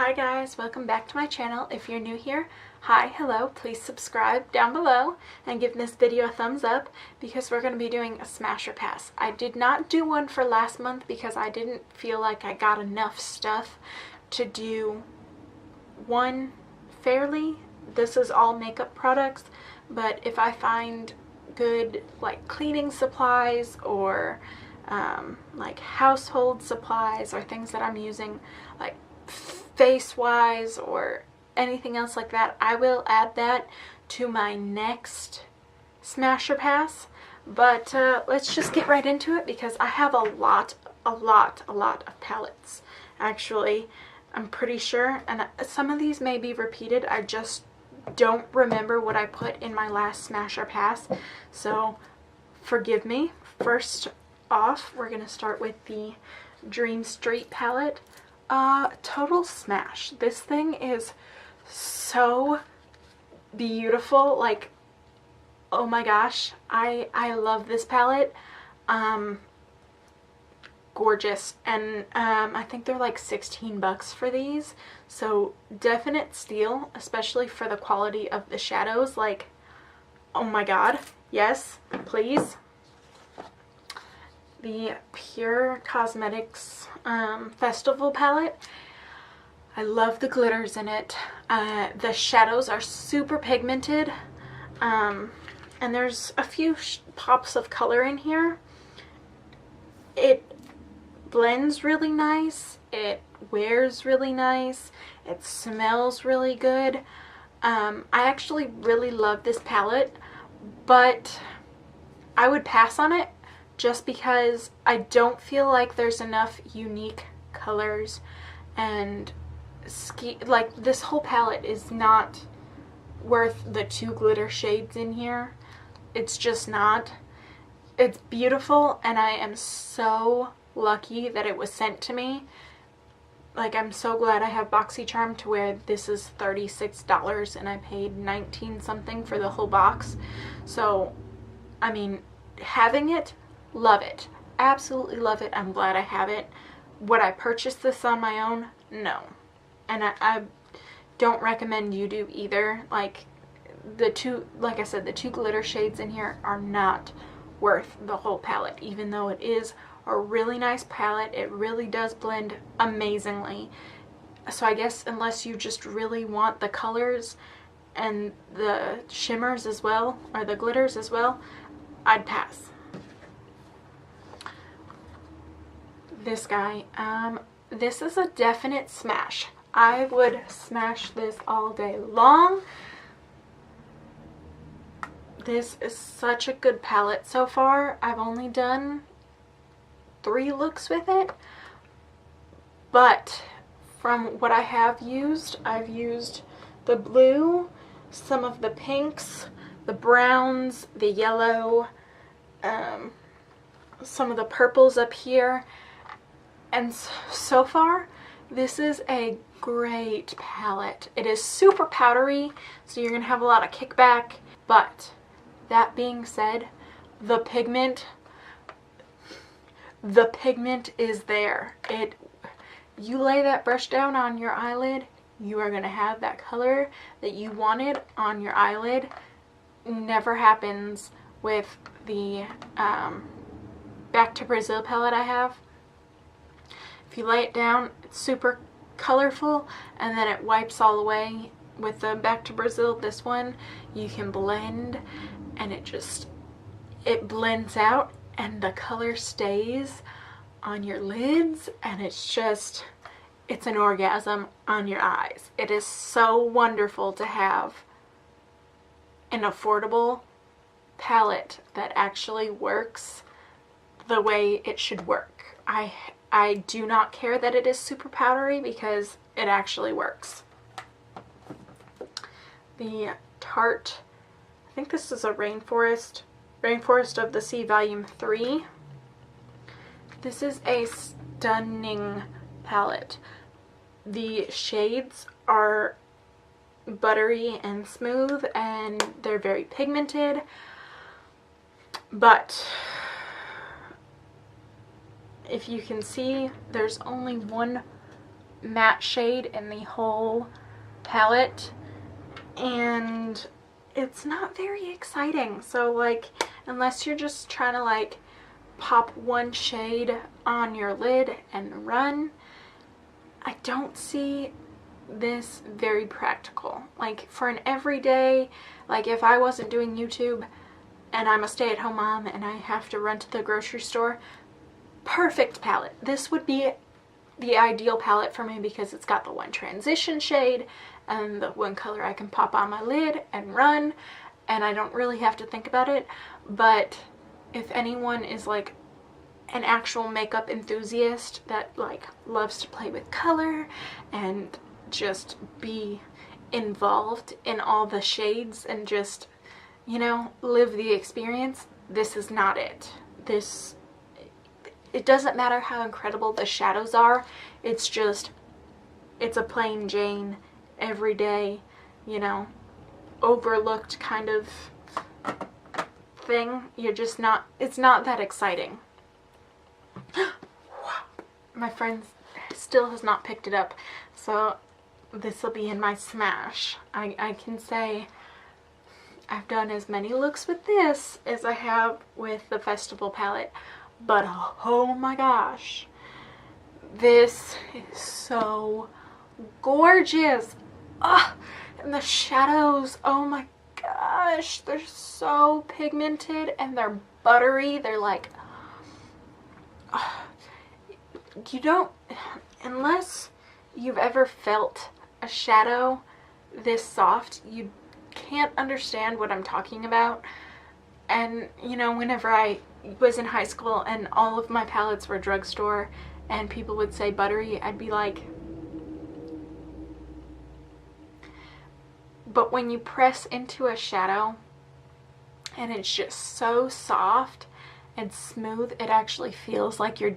Hi guys, welcome back to my channel. If you're new here, hi, hello, please subscribe down below and give this video a thumbs up because we're going to be doing a smash or pass. I did not do one for last month because I didn't feel like I got enough stuff to do one fairly. This is all makeup products, but if I find good like cleaning supplies or like household supplies or things that I'm using like face-wise or anything else like that, I will add that to my next smash or pass. But let's just get right into it because I have a lot of palettes. Actually, I'm pretty sure, and some of these may be repeated. I just don't remember what I put in my last smash or pass, so forgive me. First off, we're gonna start with the Dream Street palette. Total smash. This thing is so beautiful. Like, oh my gosh, I love this palette. Gorgeous. And I think they're like 16 bucks for these, so definite steal, especially for the quality of the shadows. Like, oh my god, yes, please. The Pure Cosmetics Festival palette. I love the glitters in it. The shadows are super pigmented, and there's a few pops of color in here. It blends really nice, it wears really nice, it smells really good. I actually really love this palette, but I would pass on it just because I don't feel like there's enough unique colors, and like this whole palette is not worth the 2 glitter shades in here. It's just not. It's beautiful, and I am so lucky that it was sent to me. Like, I'm so glad I have BoxyCharm to where this is $36 and I paid 19 something for the whole box. So, I mean, having it, love it. Absolutely love it. I'm glad I have it. Would I purchase this on my own? No. And I don't recommend you do either. Like, like I said, the 2 glitter shades in here are not worth the whole palette, even though it is a really nice palette. It really does blend amazingly. So I guess unless you just really want the colors and the shimmers as well, or the glitters as well, I'd pass. This guy, this is a definite smash. I would smash this all day long. This is such a good palette so far. I've only done 3 looks with it, but from what I have used, I've used the blue, some of the pinks, the browns, the yellow, some of the purples up here, and so far this is a great palette. It is super powdery, so you're gonna have a lot of kickback, but that being said, the pigment is there. You lay that brush down on your eyelid, you are gonna have that color that you wanted on your eyelid. Never happens with the Back to Brazil palette I have. If you lay it down, it's super colorful, and then it wipes all away. With the Back to Brazil, this one, you can blend, and it blends out, and the color stays on your lids, and it's an orgasm on your eyes. It is so wonderful to have an affordable palette that actually works the way it should work. I do not care that it is super powdery because it actually works. The Tarte, I think this is a Rainforest of the Sea Volume 3. This is a stunning palette. The shades are buttery and smooth, and they're very pigmented, but if you can see, there's only one matte shade in the whole palette, and it's not very exciting. So like, unless you're just trying to like pop one shade on your lid and run, I don't see this very practical. Like for an everyday, like if I wasn't doing YouTube and I'm a stay-at-home mom and I have to run to the grocery store, perfect palette. This would be the ideal palette for me because it's got the one transition shade and the one color I can pop on my lid and run, and I don't really have to think about it. But if anyone is like an actual makeup enthusiast that like loves to play with color and just be involved in all the shades and just, you know, live the experience, this is not it. It doesn't matter how incredible the shadows are, it's just, it's a plain Jane, everyday, you know, overlooked kind of thing. You're just not, it's not that exciting. My friend still has not picked it up, so this will be in my smash. I can say I've done as many looks with this as I have with the festival palette, but oh my gosh, this is so gorgeous. Ah, and the shadows, oh my gosh, they're so pigmented and they're buttery. They're like, you don't, unless you've ever felt a shadow this soft, you can't understand what I'm talking about. And you know, whenever I was in high school and all of my palettes were drugstore and people would say buttery, I'd be like, but when you press into a shadow and it's just so soft and smooth, it actually feels like you're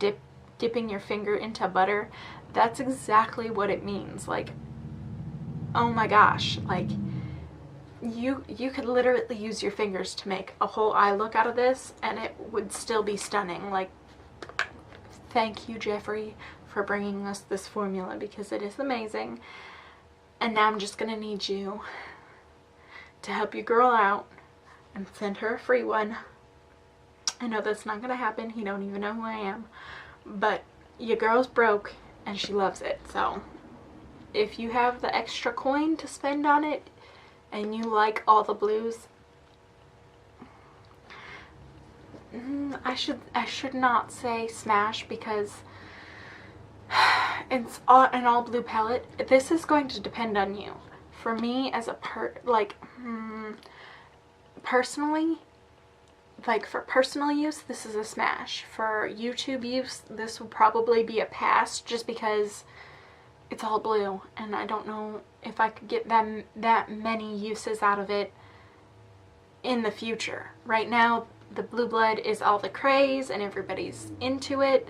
dipping your finger into butter. That's exactly what it means. Like, oh my gosh, like you could literally use your fingers to make a whole eye look out of this and it would still be stunning. Like, thank you, Jeffrey, for bringing us this formula because it is amazing. And now I'm just gonna need you to help your girl out and send her a free one. I know that's not gonna happen. He don't even know who I am, but your girl's broke and she loves it. So if you have the extra coin to spend on it and you like all the blues, I should not say smash because it's an all blue palette. This is going to depend on you. For me, as a personally, like for personal use, this is a smash. For YouTube use, this will probably be a pass just because it's all blue and I don't know if I could get that many uses out of it in the future. Right now, the blue blood is all the craze and everybody's into it,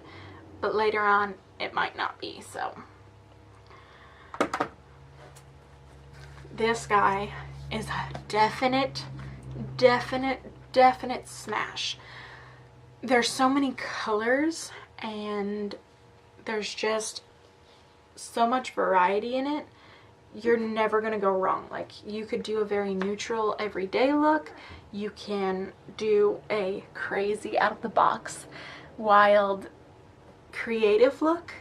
but later on it might not be. So this guy is a definite smash. There's so many colors and there's just so much variety in it. You're never gonna go wrong. Like, you could do a very neutral everyday look, you can do a crazy out of the box wild creative look.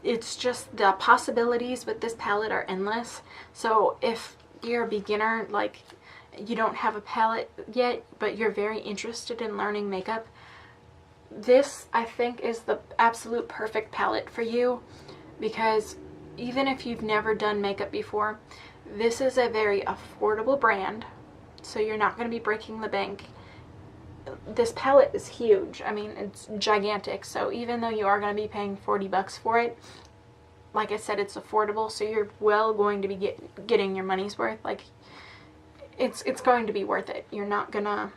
It's just, the possibilities with this palette are endless. So if you're a beginner, like you don't have a palette yet but you're very interested in learning makeup, this I think is the absolute perfect palette for you, because even if you've never done makeup before, this is a very affordable brand, so you're not going to be breaking the bank. This palette is huge. I mean, it's gigantic, so even though you are going to be paying 40 bucks for it, like I said, it's affordable, so you're well going to be getting your money's worth. Like, it's going to be worth it. You're not gonna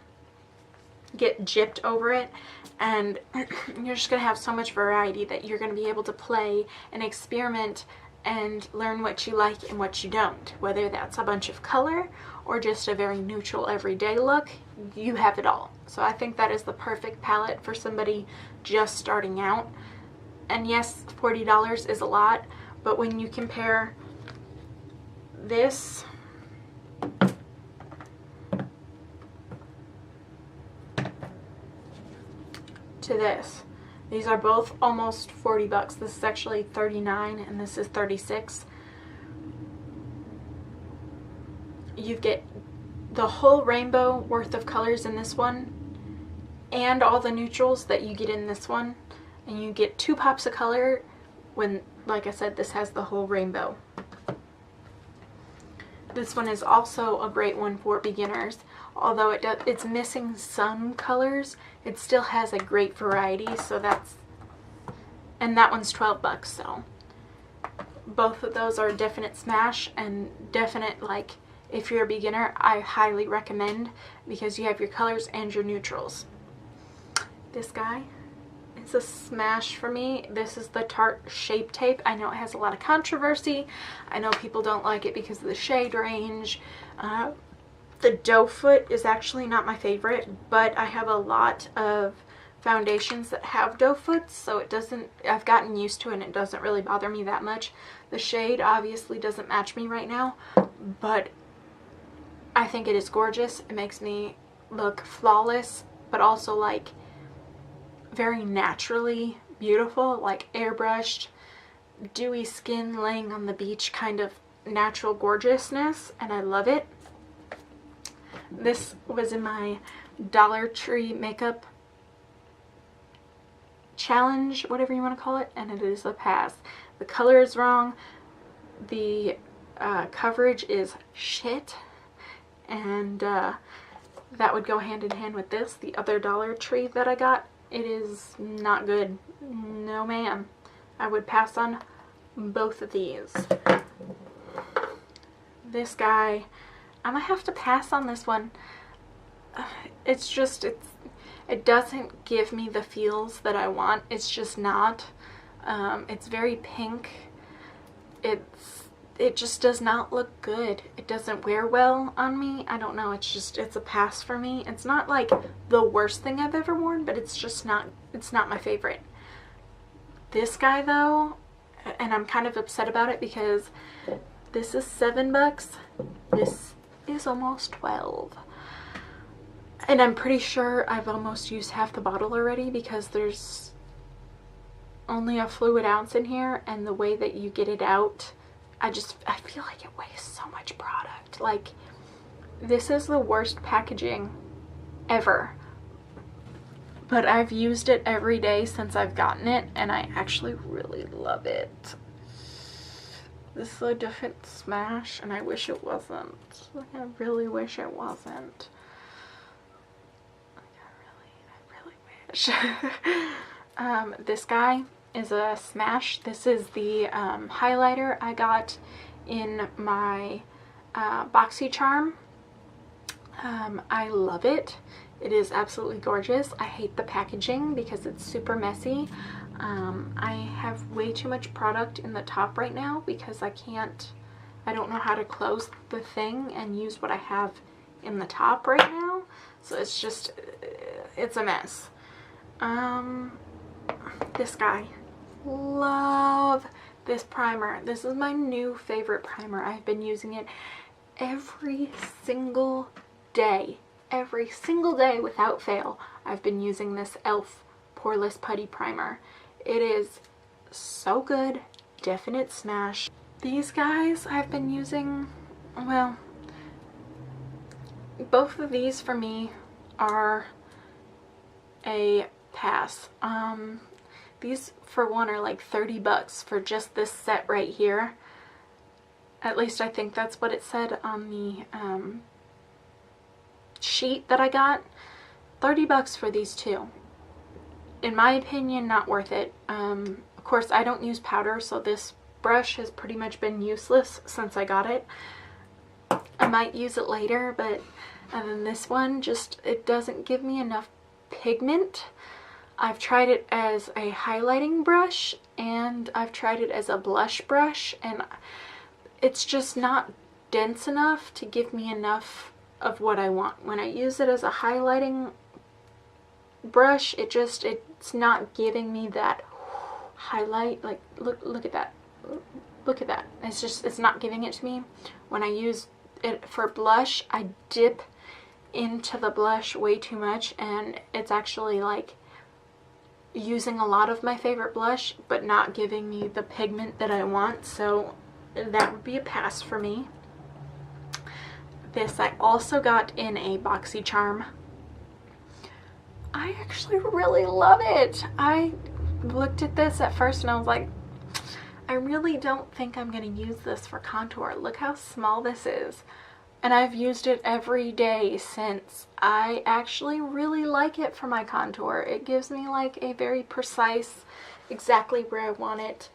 get gypped over it, and you're just gonna have so much variety that you're gonna be able to play and experiment and learn what you like and what you don't. Whether that's a bunch of color or just a very neutral everyday look, you have it all. So I think that is the perfect palette for somebody just starting out. And yes, $40 is a lot, but when you compare this to this, these are both almost 40 bucks. This is actually 39 and this is 36. You get the whole rainbow worth of colors in this one and all the neutrals that you get in this one, and you get 2 pops of color when, like I said, this has the whole rainbow. This one is also a great one for beginners. Although it's missing some colors, it still has a great variety, so that's, and that one's 12 bucks, so both of those are a definite smash, and definite, like, if you're a beginner, I highly recommend, because you have your colors and your neutrals. This guy, it's a smash for me. This is the Tarte Shape Tape. I know it has a lot of controversy. I know people don't like it because of the shade range. The doe foot is actually not my favorite, but I have a lot of foundations that have doe foots, so it doesn't, I've gotten used to it and it doesn't really bother me that much. The shade obviously doesn't match me right now, but I think it is gorgeous. It makes me look flawless, but also like very naturally beautiful, like airbrushed, dewy skin laying on the beach kind of natural gorgeousness, and I love it. This was in my Dollar Tree makeup challenge, whatever you want to call it, and it is a pass. The color is wrong, the coverage is shit, and that would go hand in hand with this. The other Dollar Tree that I got, it is not good. No ma'am. I would pass on both of these. This guy, I'm gonna have to pass on this one. It's just, it doesn't give me the feels that I want. It's just not. It's very pink. It just does not look good. It doesn't wear well on me. I don't know. It's a pass for me. It's not like the worst thing I've ever worn, but it's just not, it's not my favorite. This guy though, and I'm kind of upset about it because this is 7 bucks. This is almost 12. And I'm pretty sure I've almost used half the bottle already because there's only a fluid ounce in here, and the way that you get it out, I feel like it wastes so much product. Like, this is the worst packaging ever. But I've used it every day since I've gotten it, and I actually really love it. This is a different smash, and I wish it wasn't. Like, I really wish it wasn't. Like, I really wish. This guy is a smash. This is the highlighter I got in my BoxyCharm. I love it. It is absolutely gorgeous. I hate the packaging because it's super messy. I have way too much product in the top right now because I don't know how to close the thing and use what I have in the top right now. So it's just, it's a mess. This guy, love this primer. This is my new favorite primer. I've been using it every single day. Every single day without fail. I've been using this e.l.f. Poreless Putty Primer. It is so good. Definite smash. These guys I've been using, well, both of these for me are a pass. These for one are like 30 bucks for just this set right here. At least I think that's what it said on the sheet that I got. 30 bucks for these two. In my opinion, not worth it. Of course, I don't use powder, so this brush has pretty much been useless since I got it. I might use it later, but other than this one, just, it doesn't give me enough pigment. I've tried it as a highlighting brush, and I've tried it as a blush brush, and it's just not dense enough to give me enough of what I want. When I use it as a highlighting brush, it's not giving me that highlight. Like, look at that. Look at that. It's just, it's not giving it to me. When I use it for blush, I dip into the blush way too much, and it's actually like using a lot of my favorite blush but not giving me the pigment that I want, so that would be a pass for me. This I also got in a BoxyCharm. I actually really love it. I looked at this at first and I was like, I really don't think I'm going to use this for contour. Look how small this is. And I've used it every day since. I actually really like it for my contour. It gives me like a very precise, exactly where I want it.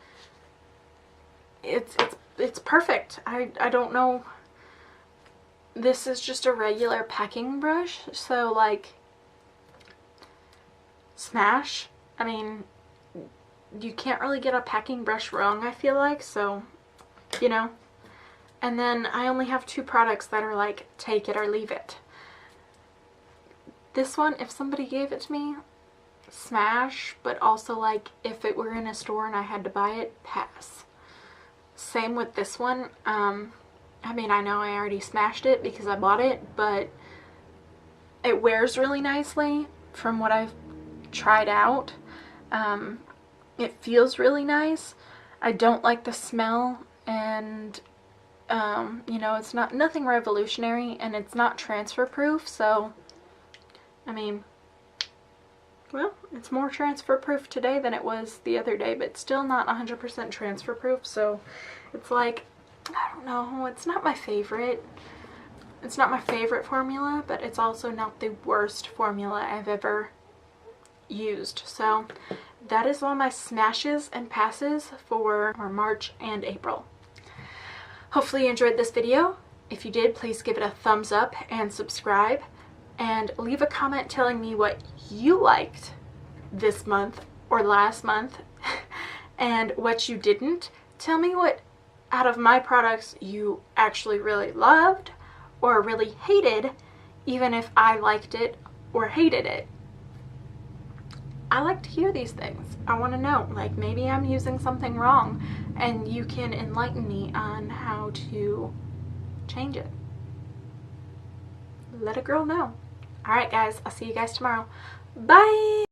It's perfect. I don't know. This is just a regular packing brush, so like, smash. I mean, you can't really get a packing brush wrong, I feel like, so, you know. And then I only have 2 products that are like, take it or leave it. This one, if somebody gave it to me, smash, but also like, if it were in a store and I had to buy it, pass. Same with this one. I mean, I know I already smashed it because I bought it, but it wears really nicely from what I've tried out. It feels really nice. I don't like the smell, and you know, it's nothing revolutionary, and it's not transfer proof, so I mean, well, it's more transfer proof today than it was the other day, but still not 100% transfer proof, so it's like, I don't know, it's not my favorite. It's not my favorite formula, but it's also not the worst formula I've ever used. So that is all my smashes and passes for March and April. Hopefully you enjoyed this video. If you did, please give it a thumbs up and subscribe, and leave a comment telling me what you liked this month or last month and what you didn't. Tell me what out of my products you actually really loved or really hated, even if I liked it or hated it. I like to hear these things. I want to know, like, maybe I'm using something wrong and you can enlighten me on how to change it. Let a girl know. Alright guys, I'll see you guys tomorrow. Bye!